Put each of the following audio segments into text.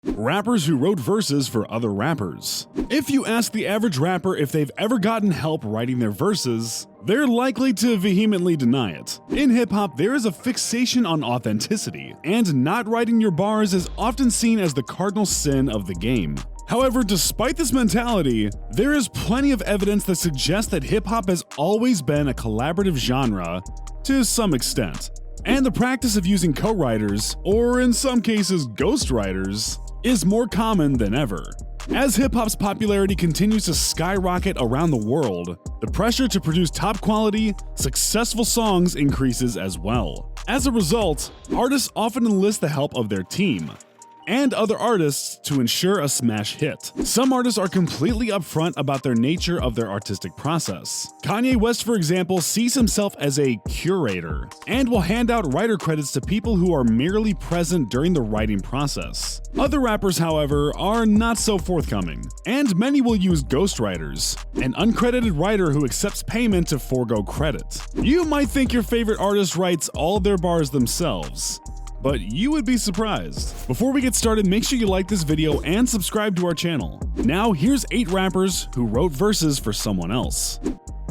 Rappers who wrote verses for other rappers. If you ask the average rapper if they've ever gotten help writing their verses, they're likely to vehemently deny it. In hip-hop, there is a fixation on authenticity, and not writing your bars is often seen as the cardinal sin of the game. However, despite this mentality, there is plenty of evidence that suggests that hip-hop has always been a collaborative genre to some extent, and the practice of using co-writers, or in some cases ghostwriters, is more common than ever. As hip-hop's popularity continues to skyrocket around the world, the pressure to produce top-quality, successful songs increases as well. As a result, artists often enlist the help of their team and other artists to ensure a smash hit. Some artists are completely upfront about their nature of their artistic process. Kanye West, for example, sees himself as a curator and will hand out writer credits to people who are merely present during the writing process. Other rappers, however, are not so forthcoming, and many will use ghostwriters, an uncredited writer who accepts payment to forego credit. You might think your favorite artist writes all their bars themselves, but you would be surprised. Before we get started, make sure you like this video and subscribe to our channel. Now, here's 8 rappers who wrote verses for someone else.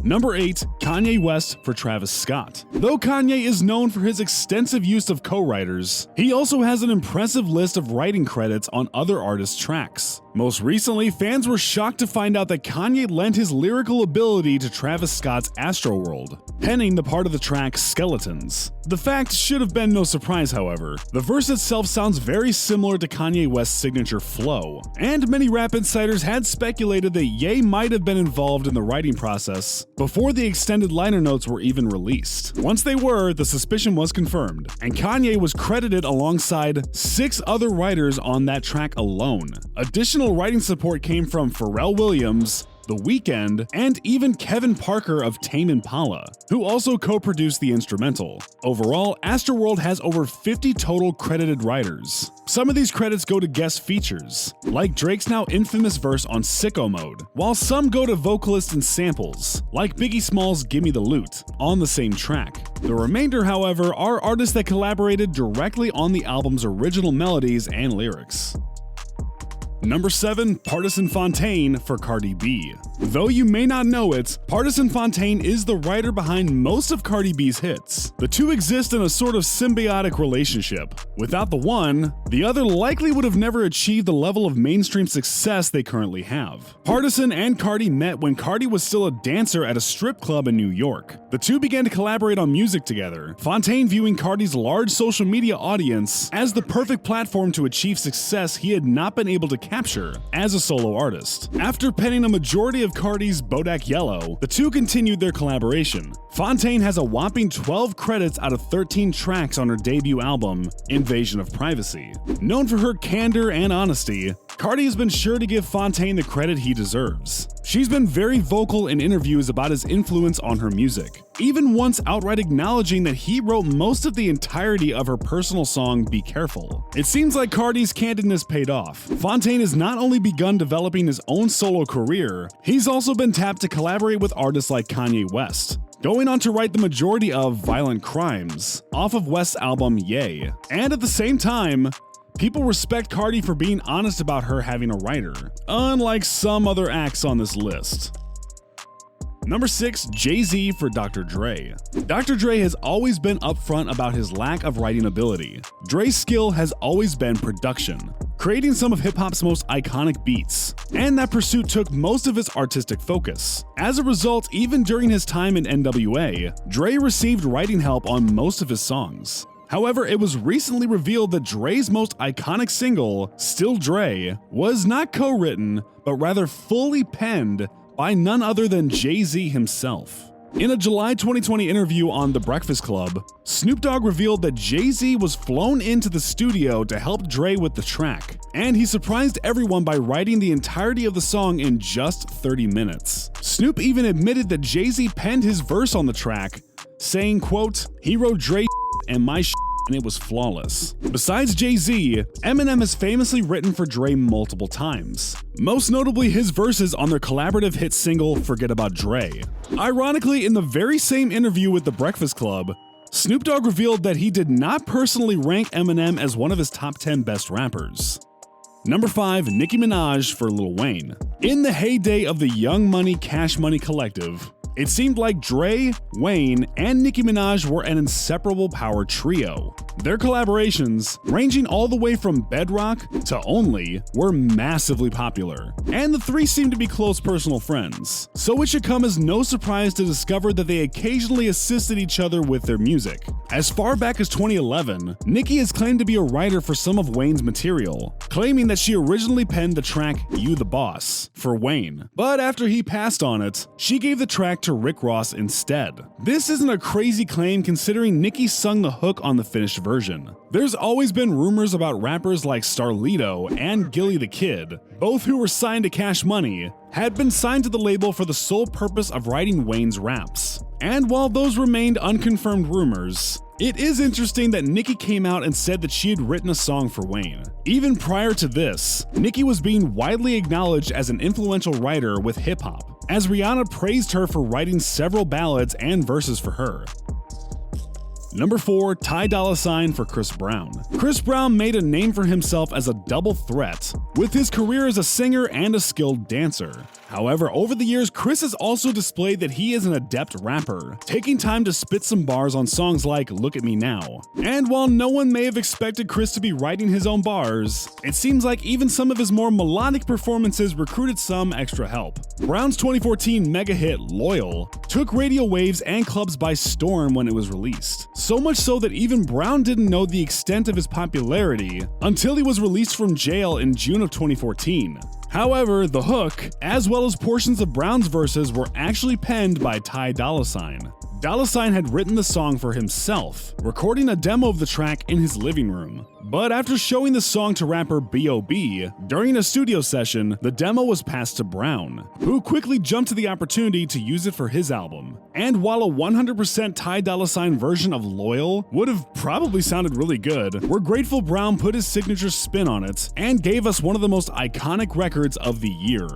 Number 8. Kanye West for Travis Scott. Though Kanye is known for his extensive use of co-writers, he also has an impressive list of writing credits on other artists' tracks. Most recently, fans were shocked to find out that Kanye lent his lyrical ability to Travis Scott's Astroworld, penning the part of the track Skeletons. The fact should have been no surprise, however. The verse itself sounds very similar to Kanye West's signature flow, and many rap insiders had speculated that Ye might have been involved in the writing process before the extended liner notes were even released. Once they were, the suspicion was confirmed, and Kanye was credited alongside 6 other writers on that track alone. Additional writing support came from Pharrell Williams, The Weeknd, and even Kevin Parker of Tame Impala, who also co-produced the instrumental. Overall, Astroworld has over 50 total credited writers. Some of these credits go to guest features, like Drake's now infamous verse on Sicko Mode, while some go to vocalists and samples, like Biggie Smalls' Gimme the Loot, on the same track. The remainder, however, are artists that collaborated directly on the album's original melodies and lyrics. Number 7. Partisan Fontaine for Cardi B. Though you may not know it, Partisan Fontaine is the writer behind most of Cardi B's hits. The two exist in a sort of symbiotic relationship. Without the one, the other likely would have never achieved the level of mainstream success they currently have. Partisan and Cardi met when Cardi was still a dancer at a strip club in New York. The two began to collaborate on music together, Fontaine viewing Cardi's large social media audience as the perfect platform to achieve success he had not been able to capture as a solo artist. After penning a majority of Cardi's Bodak Yellow, the two continued their collaboration. Fontaine has a whopping 12 credits out of 13 tracks on her debut album, Invasion of Privacy. Known for her candor and honesty, Cardi has been sure to give Fontaine the credit he deserves. She's been very vocal in interviews about his influence on her music, even once outright acknowledging that he wrote most of the entirety of her personal song Be Careful. It seems like Cardi's candidness paid off. Fontaine has not only begun developing his own solo career, he's also been tapped to collaborate with artists like Kanye West, going on to write the majority of Violent Crimes off of West's album Ye. And at the same time, people respect Cardi for being honest about her having a writer, unlike some other acts on this list. Number 6. JayZ for Dr. Dre. Dr. Dre has always been upfront about his lack of writing ability. Dre's skill has always been production, creating some of hip-hop's most iconic beats, and that pursuit took most of his artistic focus. As a result, even during his time in NWA, Dre received writing help on most of his songs. However, it was recently revealed that Dre's most iconic single, Still Dre, was not co-written, but rather fully penned by none other than JayZ himself. In a July 2020 interview on The Breakfast Club, Snoop Dogg revealed that JayZ was flown into the studio to help Dre with the track, and he surprised everyone by writing the entirety of the song in just 30 minutes. Snoop even admitted that JayZ penned his verse on the track, saying, quote, "He wrote Dre and my and it was flawless." Besides JayZ, Eminem has famously written for Dre multiple times, most notably his verses on their collaborative hit single Forget About Dre. Ironically, in the very same interview with The Breakfast Club, Snoop Dogg revealed that he did not personally rank Eminem as one of his top 10 best rappers. Number 5. Nicki Minaj for Lil Wayne. In the heyday of the Young Money Cash Money collective, it seemed like Dre, Wayne, and Nicki Minaj were an inseparable power trio. Their collaborations, ranging all the way from Bedrock to Only, were massively popular, and the three seemed to be close personal friends. So it should come as no surprise to discover that they occasionally assisted each other with their music. As far back as 2011, Nicki has claimed to be a writer for some of Wayne's material, claiming that she originally penned the track You the Boss for Wayne, but after he passed on it, she gave the track to Rick Ross instead. This isn't a crazy claim considering Nicki sung the hook on the finished version. There's always been rumors about rappers like Starlito and Gilly the Kid, both who were signed to Cash Money, had been signed to the label for the sole purpose of writing Wayne's raps. And while those remained unconfirmed rumors, it is interesting that Nicki came out and said that she had written a song for Wayne. Even prior to this, Nicki was being widely acknowledged as an influential writer with hip-hop, as Rihanna praised her for writing several ballads and verses for her. Number 4. Dolla for Chris Brown. Chris Brown made a name for himself as a double threat, with his career as a singer and a skilled dancer. However, over the years, Chris has also displayed that he is an adept rapper, taking time to spit some bars on songs like Look at Me Now. And while no one may have expected Chris to be writing his own bars, it seems like even some of his more melodic performances recruited some extra help. Brown's 2014 mega hit Loyal took radio waves and clubs by storm when it was released. So much so that even Brown didn't know the extent of his popularity until he was released from jail in June of 2014. However, the hook, as well as portions of Brown's verses, were actually penned by Dolla $ign. Dolla $ign had written the song for himself, recording a demo of the track in his living room. But after showing the song to rapper B.O.B. during a studio session, the demo was passed to Brown, who quickly jumped to the opportunity to use it for his album. And while a 100% Dolla $ign version of Loyal would have probably sounded really good, we're grateful Brown put his signature spin on it and gave us one of the most iconic records of the year.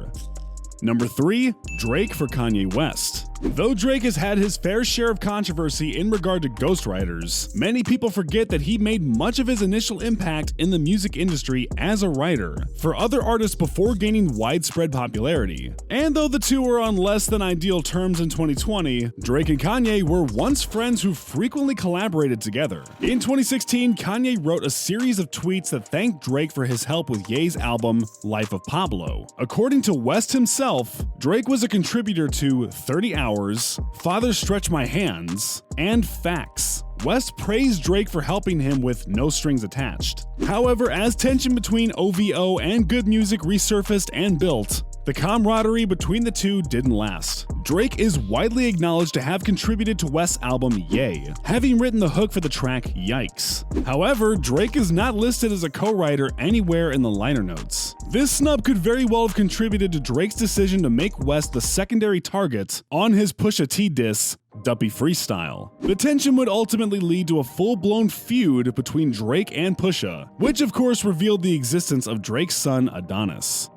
Number 3. Drake for Kanye West. Though Drake has had his fair share of controversy in regard to ghostwriters, many people forget that he made much of his initial impact in the music industry as a writer for other artists before gaining widespread popularity. And though the two were on less than ideal terms in 2020, Drake and Kanye were once friends who frequently collaborated together. In 2016, Kanye wrote a series of tweets that thanked Drake for his help with Ye's album Life of Pablo. According to West himself, Drake was a contributor to 30 Hours, Father Stretch My Hands, and Facts. West praised Drake for helping him with No Strings Attached. However, as tension between OVO and Good Music resurfaced and built, the camaraderie between the two didn't last. Drake is widely acknowledged to have contributed to West's album Ye, having written the hook for the track Yikes. However, Drake is not listed as a co-writer anywhere in the liner notes. This snub could very well have contributed to Drake's decision to make West the secondary target on his Pusha T diss, Duppy Freestyle. The tension would ultimately lead to a full-blown feud between Drake and Pusha, which of course revealed the existence of Drake's son Adonis.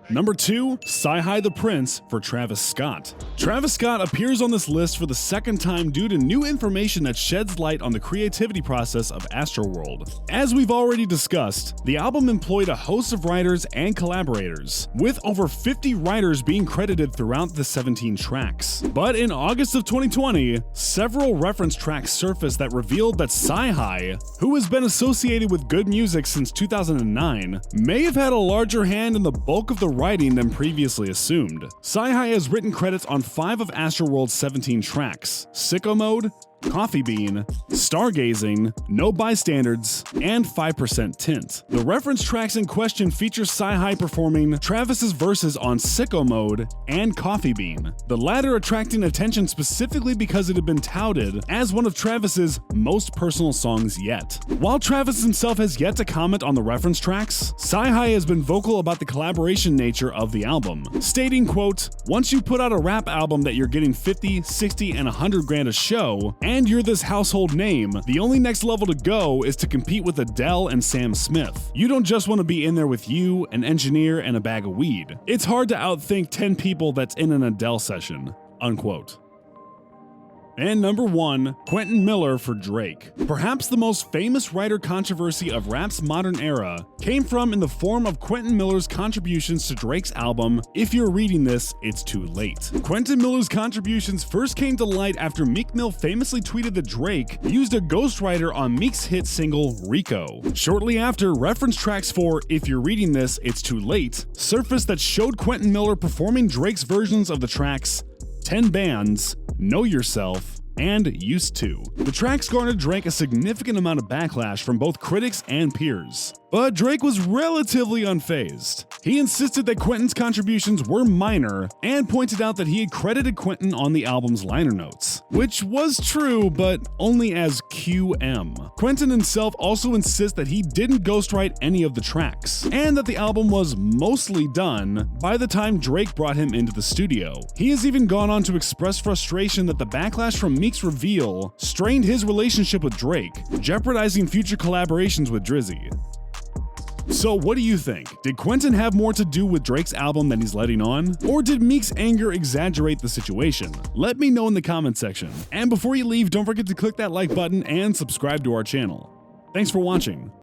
Number 2. Sci-Hi the Prince for Travis Scott. Travis Scott appears on this list for the second time due to new information that sheds light on the creativity process of Astroworld. As we've already discussed, the album employed a host of writers and collaborators, with over 50 writers being credited throughout the 17 tracks. But in August of 2020, several reference tracks surfaced that revealed that Sci-Hi, who has been associated with Good Music since 2009, may have had a larger hand in the bulk of the writing than previously assumed. Sci-Hi has written credits on 5 of Astroworld's 17 tracks: Sicko Mode, Coffee Bean, Stargazing, No Bystanders, and 5% Tint. The reference tracks in question feature Sci-Hi performing Travis's verses on Sicko Mode and Coffee Bean, the latter attracting attention specifically because it had been touted as one of Travis's most personal songs yet. While Travis himself has yet to comment on the reference tracks, Sci-Hi has been vocal about the collaboration nature of the album, stating, quote, "Once you put out a rap album that you're getting 50, 60, and 100 grand a show, and you're this household name, the only next level to go is to compete with Adele and Sam Smith. You don't just want to be in there with you, an engineer, and a bag of weed. It's hard to outthink 10 people that's in an Adele session," unquote. And number 1, Quentin Miller for Drake. Perhaps the most famous writer controversy of rap's modern era came from in the form of Quentin Miller's contributions to Drake's album, If You're Reading This, It's Too Late. Quentin Miller's contributions first came to light after Meek Mill famously tweeted that Drake used a ghostwriter on Meek's hit single, Rico. Shortly after, reference tracks for If You're Reading This, It's Too Late surfaced that showed Quentin Miller performing Drake's versions of the tracks 10 Bands, Know Yourself, and Used To. The tracks garnered Drake a significant amount of backlash from both critics and peers. But Drake was relatively unfazed. He insisted that Quentin's contributions were minor and pointed out that he had credited Quentin on the album's liner notes, which was true, but only as QM. Quentin himself also insists that he didn't ghostwrite any of the tracks, and that the album was mostly done by the time Drake brought him into the studio. He has even gone on to express frustration that the backlash from Meek's reveal strained his relationship with Drake, jeopardizing future collaborations with Drizzy. So what do you think? Did Quentin have more to do with Drake's album than he's letting on? Or did Meek's anger exaggerate the situation? Let me know in the comment section. And before you leave, don't forget to click that like button and subscribe to our channel. Thanks for watching.